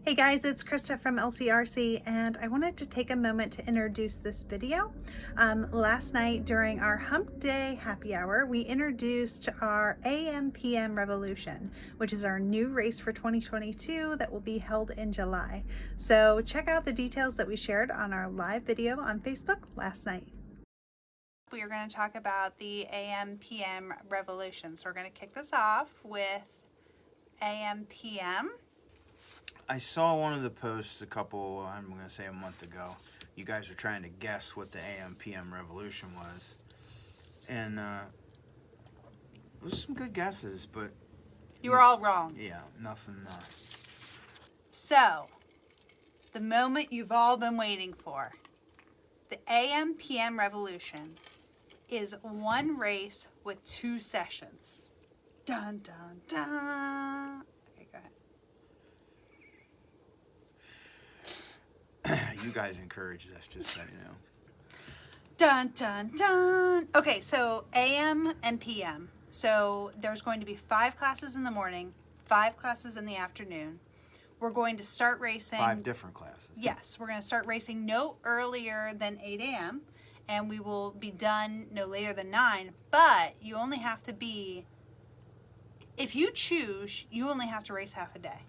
Hey guys, it's Krista from LCRC, and I wanted to take a moment to introduce this video. Last night during our Hump Day happy hour, we introduced our AM/PM Revolution, which is our new race for 2022 that will be held in July. So check out the details that we shared on our live video on Facebook last night. We are going to talk about the AM/PM Revolution. So we're going to kick this off with AM/PM. I saw one of the posts I'm going to say a month ago. You guys were trying to guess what the AM/PM revolution was. And it was some good guesses, but... You were all wrong. Yeah, nothing... So, the moment you've all been waiting for. The AM/PM revolution is one race with 2 sessions. Dun, dun, dun. Okay, go ahead. You guys encourage this, just so you know. Dun, dun, dun. Okay, so AM and PM. So there's going to be 5 classes in the morning, 5 classes in the afternoon. We're going to start racing. 5 different classes. Yes, we're going to start racing no earlier than 8 a.m. and we will be done no later than 9. But you only have to be, if you choose, you only have to race half a day.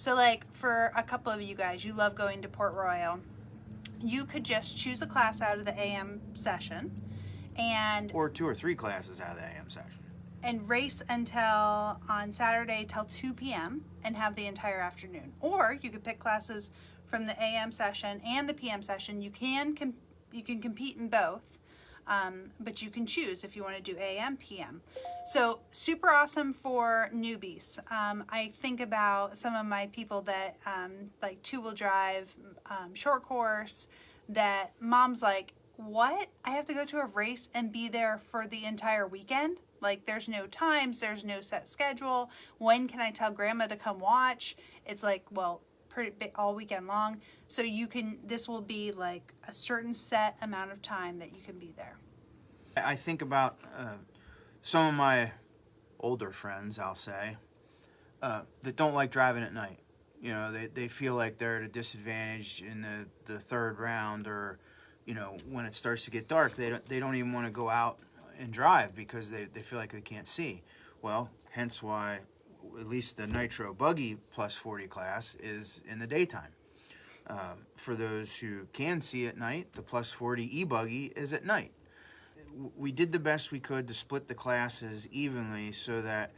So like for a couple of you guys, you love going to Port Royal. You could just choose a class out of the AM session and... Or 2 or 3 classes out of the AM session. And race until on Saturday till 2 p.m. and have the entire afternoon. Or you could pick classes from the AM session and the PM session. You can compete in both, but you can choose if you want to do AM, PM. So super awesome for newbies. I think about some of my people that like 2-wheel drive, short course, that mom's like, what? I have to go to a race and be there for the entire weekend? Like there's no times, there's no set schedule. When can I tell grandma to come watch? It's like, well, all weekend long. So this will be like a certain set amount of time that you can be there. I think about some of my older friends, I'll say, that don't like driving at night. You know, they feel like they're at a disadvantage in the third round, or, you know, when it starts to get dark, they don't even want to go out and drive because they feel like they can't see. Well, hence why at least the Nitro Buggy plus 40 class is in the daytime. For those who can see at night, the plus 40 e-buggy is at night. We did the best we could to split the classes evenly so that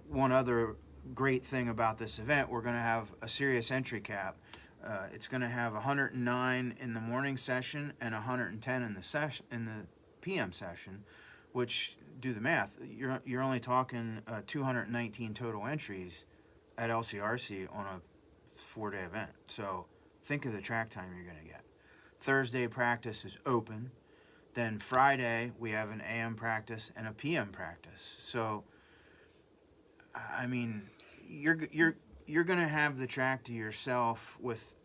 one other great thing about this event, we're going to have a serious entry cap. It's going to have 109 in the morning session and 110 in the PM session, which, do the math, you're only talking 219 total entries at LCRC on a 4-day event. So think of the track time you're going to get. Thursday practice is open. Then Friday we have an AM practice and a PM practice. So I mean, you're going to have the track to yourself with,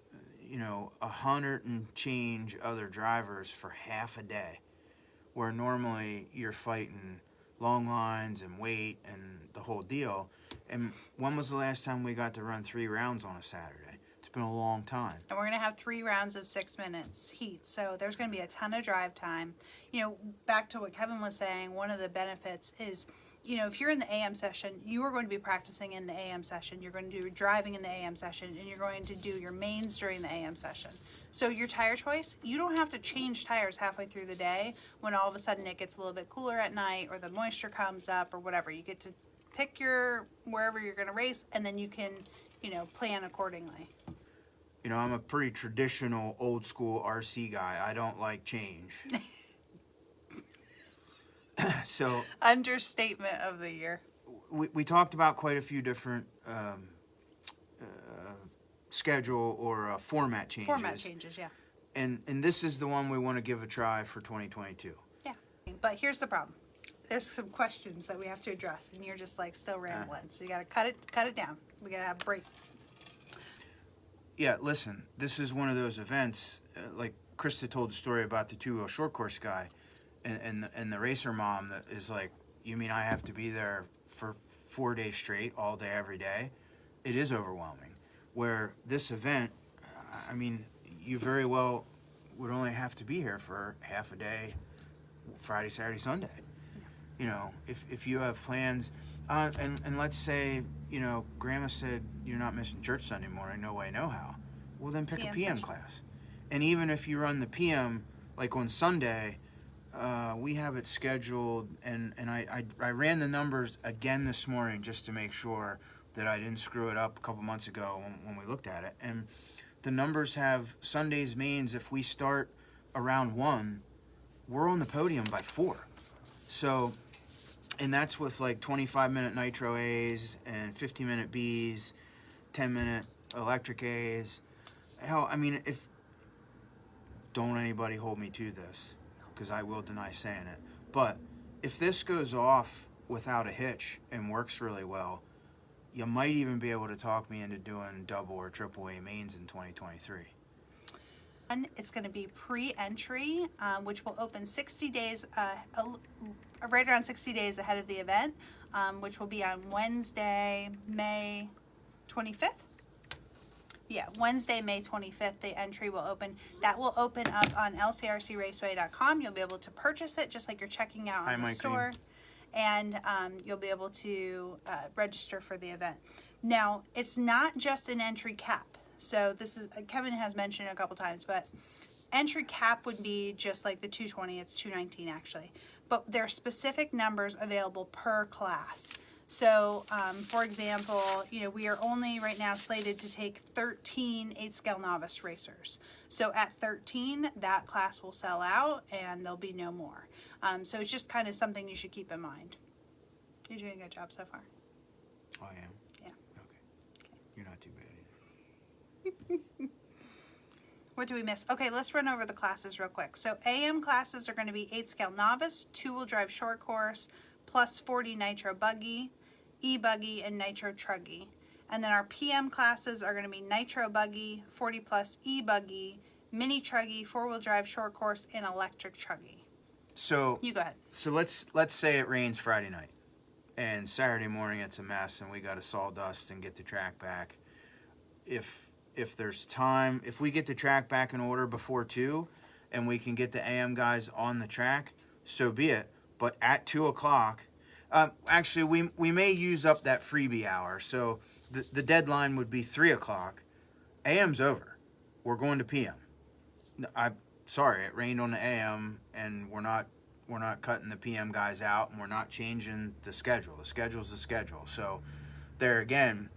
you know, 100 and change other drivers for half a day, where normally you're fighting long lines and wait and the whole deal. And when was the last time we got to run 3 rounds on a Saturday? It's been a long time. And we're going to have 3 rounds of 6 minutes heat. So there's going to be a ton of drive time. You know, back to what Kevin was saying, one of the benefits is, you know, if you're in the AM session, you are going to be practicing in the AM session. You're going to do driving in the AM session, and you're going to do your mains during the AM session. So your tire choice, you don't have to change tires halfway through the day when all of a sudden it gets a little bit cooler at night or the moisture comes up or whatever. You get to pick wherever you're going to race, and then you can, you know, plan accordingly. You know, I'm a pretty traditional old school RC guy. I don't like change. So understatement of the year. We talked about quite a few different schedule or format changes. Format changes, yeah. And this is the one we want to give a try for 2022. Yeah, but here's the problem. There's some questions that we have to address, and you're just like still rambling. So you got to cut it down. We got to have a break. Yeah, listen, this is one of those events, like Krista told the story about the 2-wheel short course guy. And the racer mom that is like, you mean I have to be there for 4 days straight, all day, every day? It is overwhelming. Where this event, I mean, you very well would only have to be here for half a day, Friday, Saturday, Sunday. You know, if you have plans, and let's say, you know, Grandma said you're not missing church Sunday morning, no way, no how. Well, then pick a PM session. class. And even if you run the PM, like on Sunday, we have it scheduled, and I ran the numbers again this morning just to make sure that I didn't screw it up a couple months ago when we looked at it. And the numbers have Sunday's mains, if we start around 1, we're on the podium by 4. So, and that's with like 25-minute nitro A's and 50-minute B's, 10-minute electric A's. Hell, I mean, don't anybody hold me to this, because I will deny saying it. But if this goes off without a hitch and works really well, you might even be able to talk me into doing double or triple A mains in 2023. And it's going to be pre-entry, which will open 60 days, right around 60 days ahead of the event, which will be on Wednesday, May 25th. Yeah, Wednesday, May 25th, the entry will open. That will open up on LCRCRaceway.com. You'll be able to purchase it just like you're checking out on the store. And you'll be able to register for the event. Now, it's not just an entry cap. So this is, Kevin has mentioned it a couple times, but entry cap would be just like the 220. It's 219 actually. But there are specific numbers available per class. So, for example, you know, we are only right now slated to take 13 8-scale novice racers. So at 13, that class will sell out and there'll be no more. So it's just kind of something you should keep in mind. You're doing a good job so far. Oh, I am? Yeah. Okay. You're not too bad either. What do we miss? Okay, let's run over the classes real quick. So AM classes are going to be 8-scale novice, 2-wheel-drive short course, plus 40 nitro buggy, e-buggy, and nitro truggy. And then our PM classes are going to be nitro buggy, 40 plus e-buggy, mini truggy, 4-wheel-drive short course, and electric truggy. So you go ahead. So let's say it rains Friday night, and Saturday morning it's a mess, and we got to sawdust and get the track back. If there's time, if we get the track back in order before 2, and we can get the AM guys on the track, so be it. But at 2 o'clock, actually we may use up that freebie hour. So the deadline would be 3 o'clock. AM's over. We're going to PM. I'm sorry, it rained on the AM, and we're not cutting the PM guys out, and we're not changing the schedule. The schedule's the schedule. So there again,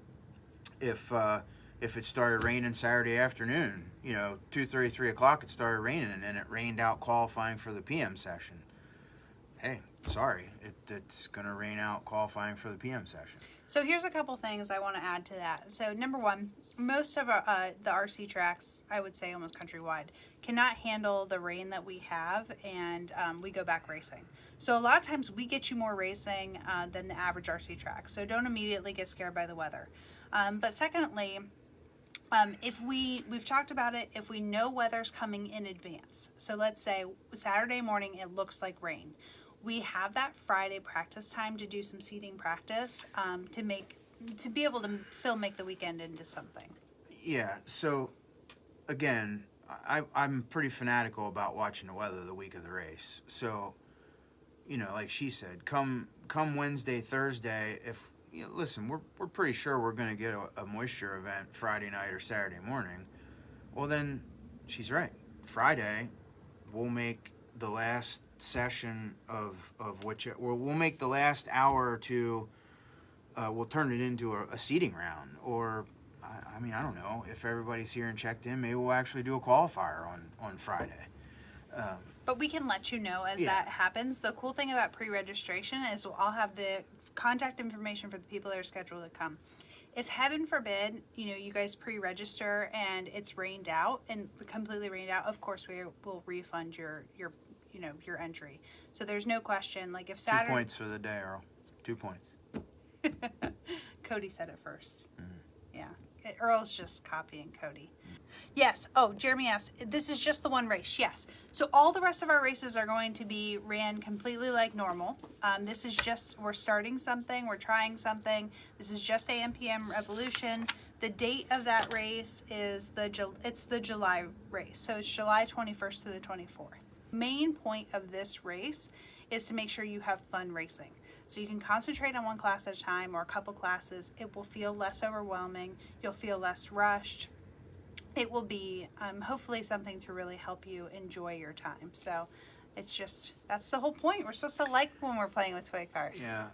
if it started raining Saturday afternoon, you know, 2:30, 3 o'clock, it started raining, and then it rained out qualifying for the PM session. Hey, sorry, it's going to rain out qualifying for the PM session. So here's a couple things I want to add to that. So number one, most of our, the RC tracks, I would say almost countrywide, cannot handle the rain that we have, and we go back racing. So a lot of times we get you more racing than the average RC track. So don't immediately get scared by the weather. But secondly, we've talked about it, if we know weather's coming in advance. So let's say Saturday morning it looks like rain. We have that Friday practice time to do some seating practice to be able to still make the weekend into something. Yeah, so again, I'm pretty fanatical about watching the weather the week of the race. So, you know, like she said, come Wednesday, Thursday, if you know, listen, we're pretty sure we're going to get a moisture event Friday night or Saturday morning. Well, then she's right. Friday, we'll make the last session of which we'll make the last hour or two. We'll turn it into a seating round, or I mean, I don't know, if everybody's here and checked in, maybe we'll actually do a qualifier on Friday. But we can let you know as that happens. The cool thing about pre-registration is I'll have the contact information for the people that are scheduled to come. If heaven forbid, you know, you guys pre-register and it's rained out and completely rained out, of course we will refund your entry. So there's no question. Like if Saturday, 2 points for the day, Earl. 2 points. Cody said it first. Mm-hmm. Yeah. Earl's just copying Cody. Yes. Oh, Jeremy asked, this is just the one race. Yes. So all the rest of our races are going to be ran completely like normal. This is just, we're starting something, we're trying something. This is just AM PM Revolution. The date of that race is it's the July race. So it's July 21st to the 24th. Main point of this race is to make sure you have fun racing. So you can concentrate on one class at a time or a couple classes. It will feel less overwhelming. You'll feel less rushed. It will be hopefully something to really help you enjoy your time. So it's just, that's the whole point. We're supposed to like when we're playing with toy cars. Yeah.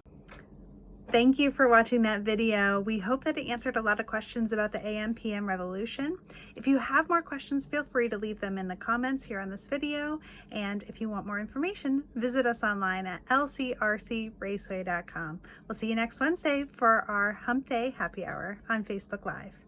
Thank you for watching that video. We hope that it answered a lot of questions about the AM PM Revolution. If you have more questions, feel free to leave them in the comments here on this video. And if you want more information, visit us online at LCRCRaceway.com. We'll see you next Wednesday for our Hump Day Happy Hour on Facebook Live.